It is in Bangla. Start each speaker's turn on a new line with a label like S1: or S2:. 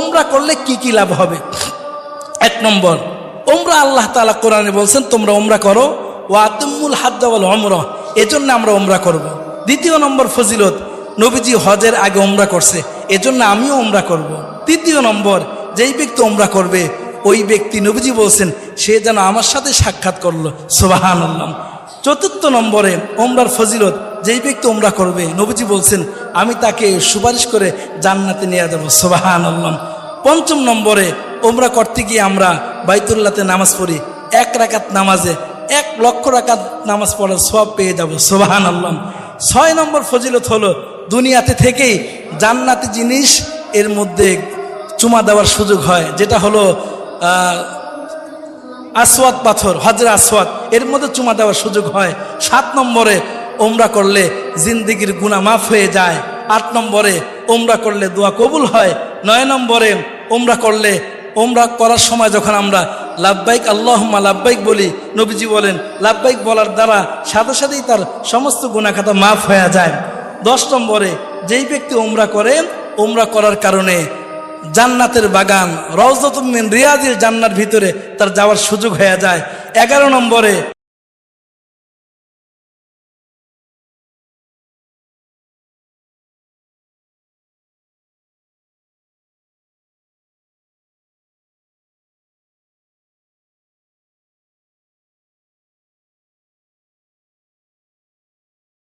S1: ওমরা করলে কি কি লাভ হবে? 1 নম্বর, ওমরা আল্লাহ তাআলা কোরআনে বলছেন তোমরা ওমরা করো, ওয়া আতিমুল হাজ্জ ওয়াল উমরা, এজন্য আমরা ওমরা করব। 2 নম্বর ফজিলত, নবীজি হজের আগে ওমরা করছে, এজন্য আমিও ওমরা করব। 3 নম্বর, যেই ব্যক্তি ওমরা করবে ওই ব্যক্তি নবীজি বলছেন সে যেন আমার সাথে সাক্ষাৎ করলো, সুবহানাল্লাহ। 4 নম্বরে ওমরার ফজিলত, যেই ব্যক্তি ওমরা করবে নবীজি বলছেন আমি তাকে সুপারিশ করে জান্নাতে নিয়ে যাব, সুবহানাল্লাহ। 5 নম্বরে, ওমরা করতে গিয়ে আমরা বাইতুল্লাহতে নামাজ পড়ি, 1 রাকাত নামাজে 1 লক্ষ রাকাত নামাজ পড়ার সওয়াব পেয়ে যাব, সুবহানাল্লাহ। 6 নম্বর ফজিলত হলো দুনিয়াতে থেকেই জান্নাতি জিনিস এর মধ্যে চুমা দেওয়ার সুযোগ হয়, যেটা হলো আসওয়াদ পাথর, হজরে আসওয়াদ, এর মধ্যে চুমা দেওয়ার সুযোগ হয়। 7 নম্বরে, ওমরা করলে জিন্দেগির গুনাহ মাফ হয়ে যায়। 8 নম্বরে, ওমরা করলে দোয়া কবুল হয়। 9 নম্বরে, ওমরা করলে, ওমরা করার সময় যখন আমরা লাব্বাইক আল্লাহুম্মা লাব্বাইক বলি, নবীজি বলেন লাব্বাইক বলার দ্বারা সাথে সাথেই তার সমস্ত গুনাহ খাতা মাফ হয়ে যায়। 10 নম্বরে, যেই ব্যক্তি ওমরা করে, ওমরা করার কারণে জান্নাতের বাগান রওজাতুম মিন রিয়াজিল জান্নার ভিতরে তার যাওয়ার সুযোগ হয়ে যায়। 11 নম্বরে,